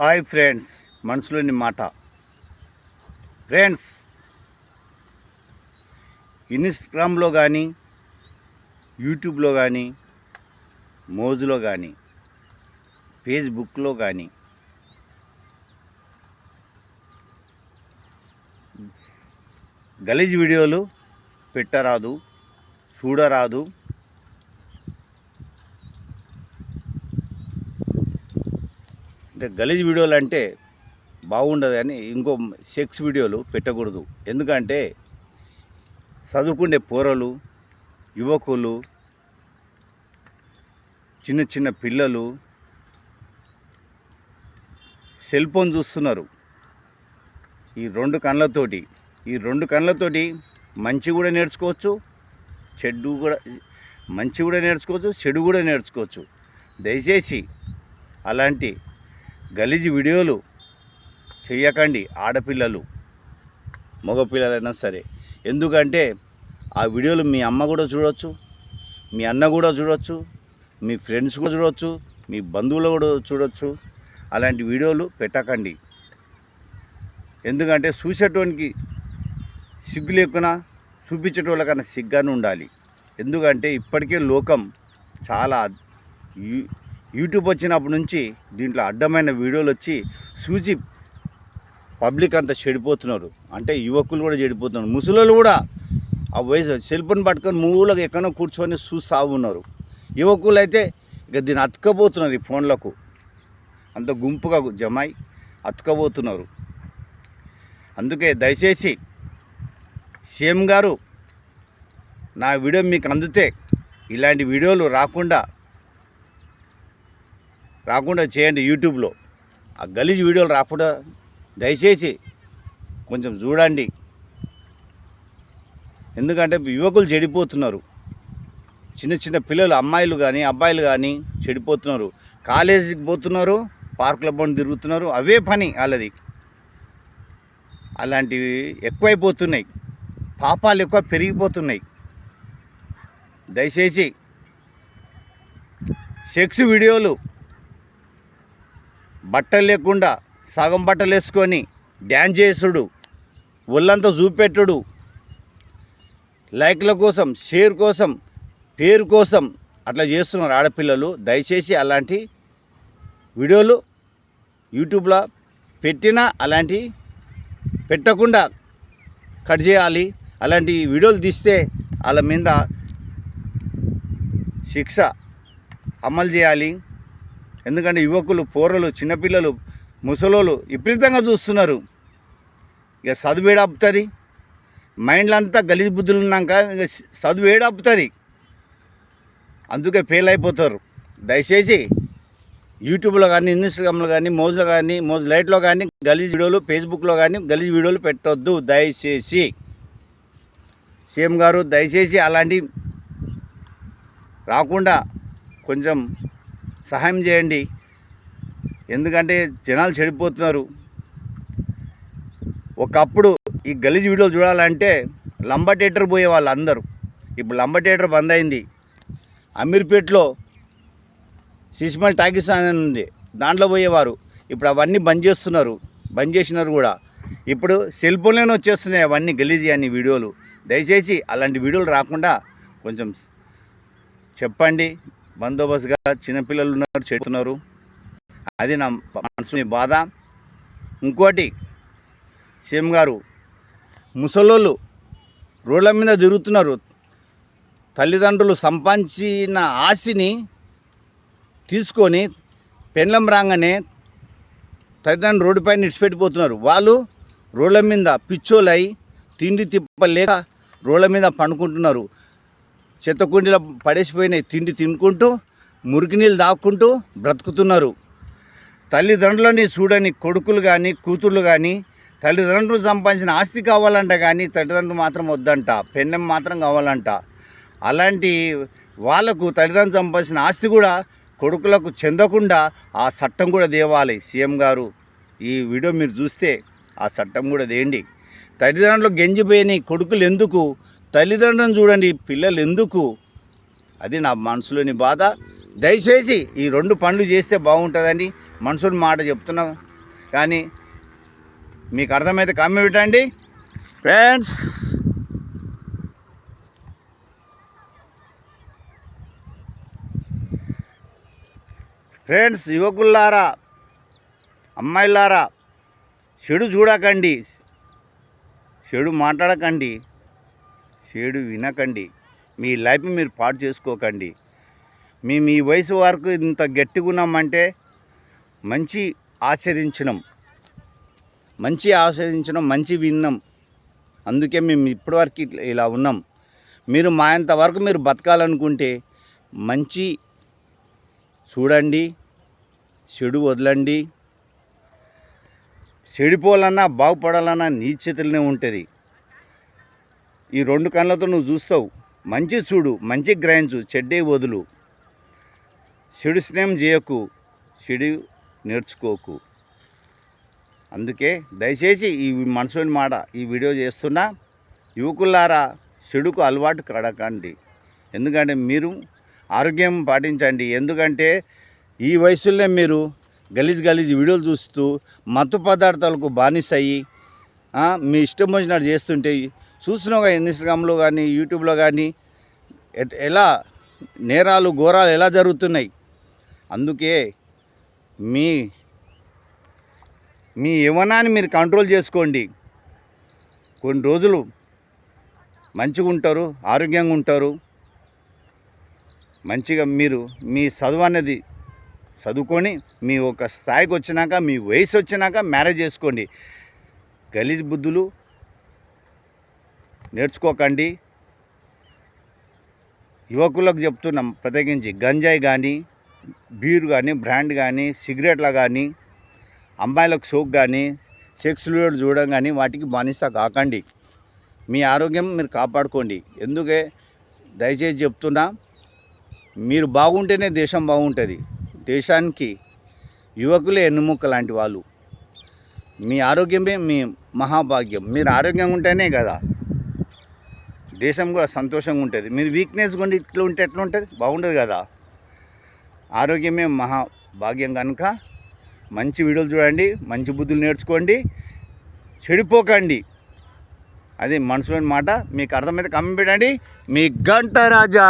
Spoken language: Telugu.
హాయ్ ఫ్రెండ్స్, మనసులోని మాట. ఫ్రెండ్స్, ఇన్స్టాగ్రామ్లో కానీ యూట్యూబ్లో కానీ మోజులో కానీ ఫేస్బుక్లో కానీ గలీజ్ వీడియోలు పెట్టరాదు, చూడరాదు. అంటే గలీజ్ వీడియోలు అంటే బాగుండదు అని ఇంకో సెక్స్ వీడియోలు పెట్టకూడదు. ఎందుకంటే చదువుకునే పోరలు, యువకులు, చిన్న చిన్న పిల్లలు సెల్ ఫోన్ చూస్తున్నారు. ఈ రెండు కళ్ళతోటి మంచి కూడా నేర్చుకోవచ్చు, మంచి కూడా నేర్చుకోవచ్చు, చెడు కూడా నేర్చుకోవచ్చు. దయచేసి అలాంటి గలీజ్ వీడియోలు చెయ్యకండి, ఆడపిల్లలు మగపిల్లలైనా సరే. ఎందుకంటే ఆ వీడియోలు మీ అమ్మ కూడా చూడవచ్చు, మీ అన్న కూడా చూడవచ్చు, మీ ఫ్రెండ్స్ కూడా చూడవచ్చు, మీ బంధువులు కూడా చూడవచ్చు. అలాంటి వీడియోలు పెట్టకండి. ఎందుకంటే చూసేటోనికి సిగ్గు లేకున్నా చూపించేటోళ్ళకన్నా సిగ్గానే ఉండాలి. ఎందుకంటే ఇప్పటికే లోకం చాలా యూట్యూబ్ వచ్చినప్పటి నుంచి దీంట్లో అడ్డమైన వీడియోలు వచ్చి చూసి పబ్లిక్ అంతా చెడిపోతున్నారు. అంటే యువకులు కూడా చెడిపోతున్నారు, ముసలోళ్ళు కూడా ఆ వయసు సెల్ ఫోన్ పట్టుకొని మూలకు ఎక్కడో కూర్చొని చూస్తూ ఉన్నారు. యువకులు అయితే ఇక దీన్ని అతుకపోతున్నారు, ఈ ఫోన్లకు అంత గుంపుగా జమాయి అతుకపోతున్నారు. అందుకే దయచేసి సీఎం గారు, నా వీడియో మీకు అందితే ఇలాంటి వీడియోలు రాకుండా చేయండి. యూట్యూబ్లో ఆ గలీజ్ వీడియోలు రాకుండా దయచేసి కొంచెం చూడండి. ఎందుకంటే యువకులు చెడిపోతున్నారు, చిన్న చిన్న పిల్లలు, అమ్మాయిలు కానీ అబ్బాయిలు కానీ చెడిపోతున్నారు. కాలేజీకి పోతున్నారు, పార్కుల బండి తిరుగుతున్నారు, అవే పని వాళ్ళది. అలాంటివి ఎక్కువైపోతున్నాయి, పాపాలు ఎక్కువ పెరిగిపోతున్నాయి. దయచేసి సెక్స్ వీడియోలు, బట్టలు లేకుండా సగం బట్టలు వేసుకొని డ్యాన్స్ చేసుడు, ఒళ్ళంతా చూపెట్టుడు, లైక్ల కోసం, షేర్ కోసం, పేరు కోసం అట్లా చేస్తున్నారు ఆడపిల్లలు. దయచేసి అలాంటి వీడియోలు యూట్యూబ్లో పెట్టినా అలాంటి పెట్టకుండా కట్ చేయాలి. అలాంటి వీడియోలు తీస్తే వాళ్ళ మీద శిక్ష అమలు చేయాలి. ఎందుకంటే యువకులు, పోరలు, చిన్నపిల్లలు, ముసలోళ్ళు విపరీతంగా చూస్తున్నారు. ఇక చదువు ఏడాపుతుంది, మైండ్లో అంతా గలీజ్ బుద్ధులు ఉన్నాక ఇక చదువు ఏడాపుతుంది. అందుకే ఫెయిల్ అయిపోతారు. దయచేసి యూట్యూబ్లో కానీ, ఇన్స్టాగ్రామ్లో కానీ, మోజ్ లైట్లో కానీ గలీజ్ వీడియోలు, ఫేస్బుక్లో కానీ గలీజ్ వీడియోలు పెట్టొద్దు. దయచేసి సీఎం గారు, దయచేసి అలాంటి రాకుండా కొంచెం సహాయం చేయండి. ఎందుకంటే జనాలు చెడిపోతున్నారు. ఒకప్పుడు ఈ గలీజ్ వీడియోలు చూడాలంటే లంబ థియేటర్ పోయేవాళ్ళు అందరూ. ఇప్పుడు లంబ థియేటర్ బంద్ అయింది. అమీర్పేటలో సిస్మల్ టాకీస్ అని ఉంది, దాంట్లో పోయేవారు. ఇప్పుడు అవన్నీ బంద్ చేసినారు కూడా. ఇప్పుడు సెల్ ఫోన్లోనే వచ్చేస్తున్నాయి అవన్నీ గలీజ్ అన్ని వీడియోలు. దయచేసి అలాంటి వీడియోలు రాకుండా కొంచెం చెప్పండి. బందోబస్తుగా చిన్నపిల్లలు ఉన్నారు, చెడుతున్నారు. అది నా మనసుని బాధ. ఇంకోటి, సీఎం గారు, ముసలోళ్ళు రోడ్ల మీద తిరుగుతున్నారు. తల్లిదండ్రులు సంపాదించిన ఆస్తిని తీసుకొని పెండ్లం రాగానే తల్లిదండ్రులు రోడ్డుపైన నిడిచిపెట్టిపోతున్నారు. వాళ్ళు రోడ్ల మీద పిచ్చోలై తిండి తిప్పలేక రోడ్ల మీద పండుకుంటున్నారు. చెత్తకుండీలో పడేసిపోయిన తిండి తినుకుంటూ, మురికి నీళ్ళు తాక్కుంటూ బ్రతుకుతున్నారు. తల్లిదండ్రులని చూడని కొడుకులు కానీ, కూతుర్లు కానీ తల్లిదండ్రులు సంపాదించిన ఆస్తి కావాలంట, కానీ తల్లిదండ్రులు మాత్రం వద్దంట, పెన్నెం మాత్రం కావాలంట. అలాంటి వాళ్ళకు తల్లిదండ్రులు సంపాదించిన ఆస్తి కూడా కొడుకులకు చెందకుండా ఆ చట్టం కూడా తేవాలి. సీఎం గారు, ఈ వీడియో మీరు చూస్తే ఆ చట్టం కూడా తేయండి. తల్లిదండ్రులు గెంజిపోయిన కొడుకులు ఎందుకు? తల్లిదండ్రులను చూడండి, పిల్లలు ఎందుకు? అది నా మనసులోని బాధ. దయచేసి ఈ 2 పనులు చేస్తే బాగుంటుందని మనసుని మాట చెప్తున్నాం. కానీ మీకు అర్థమైతే కామెంట్ పెట్టండి ఫ్రెండ్స్. ఫ్రెండ్స్, యువకులారా, అమ్మాయిలారా, చెడు చూడకండి, చెడు మాట్లాడకండి, చెడు వినకండి, మీ లైఫ్ మీరు పాడు చేసుకోకండి. మేము ఈ వయసు వరకు ఇంత గట్టిగా ఉన్నామంటే మంచి ఆచరించినాం, మంచి విన్నాం. అందుకే మేము ఇప్పటివరకు ఇలా ఉన్నాం. మీరు మా ఇంతవరకు మీరు బతకాలనుకుంటే మంచి చూడండి, చెడు వదలండి. చెడిపోవాలన్నా బాగుపడాలన్నా నీ చేతులనే ఉంటుంది. ఈ 2 కళ్ళతో నువ్వు చూస్తావు. మంచి చూడు, మంచి గ్రహించు, చెడ్డే వదులు. చెడు స్నేహం చేయకు, చెడు నేర్చుకోకు. అందుకే దయచేసి ఈ మనసులోని మాట ఈ వీడియో చేస్తున్నా. యువకులారా, చెడుకు అలవాటు కడకండి. ఎందుకంటే మీరు ఆరోగ్యం పాటించండి. ఎందుకంటే ఈ వయసులో మీరు గలీజ్ వీడియోలు చూస్తూ మత్తు పదార్థాలకు బానిసయ్యి మీ ఇష్టం వచ్చినట్టు చేస్తుంటే చూసినావుగా. ఇన్స్టాగ్రామ్లో కానీ యూట్యూబ్లో కానీ ఎలా నేరాలు ఘోరాలు ఎలా జరుగుతున్నాయి. అందుకే మీ మీ యవ్వనాన్ని మీరు కంట్రోల్ చేసుకోండి. కొన్ని రోజులు మంచిగా ఉంటారు, ఆరోగ్యంగా ఉంటారు. మంచిగా మీరు మీ చదువు అనేది చదువుకొని మీ ఒక స్థాయికి వచ్చినాక, మీ వయసు వచ్చినాక మ్యారేజ్ చేసుకోండి. గలీజ్ బుద్ధులు నేర్చుకోకండి. యువకులకు చెప్తున్నాం, ప్రత్యేకించి గంజాయి కానీ, బీరు కానీ, బ్రాండ్ కానీ, సిగరెట్ల కానీ, అమ్మాయిలకు సోక్ కానీ, సెక్స్ వీడియోలు చూడడం కానీ వాటికి బానిస కాకండి. మీ ఆరోగ్యం మీరు కాపాడుకోండి. ఎందుకే దయచేసి చెప్తున్నా, మీరు బాగుంటేనే దేశం బాగుంటుంది. దేశానికి యువకులే ఎన్నుముక్క లాంటి వాళ్ళు. మీ ఆరోగ్యమే మీ మహాభాగ్యం. మీరు ఆరోగ్యంగా ఉంటేనే కదా దేశం కూడా సంతోషంగా ఉంటుంది. మీరు వీక్నెస్ కొండి ఇట్లా ఉంటే ఎట్లా ఉంటుంది, బాగుంటుంది కదా. ఆరోగ్యమే మహాభాగ్యం కనుక మంచి వీడియోలు చూడండి, మంచి బుద్ధులు నేర్చుకోండి, చెడిపోకండి. అది మనసులోని మాట. మీకు అర్థమైతే కామెంట్ పెట్టండి. మీ గంట రాజా.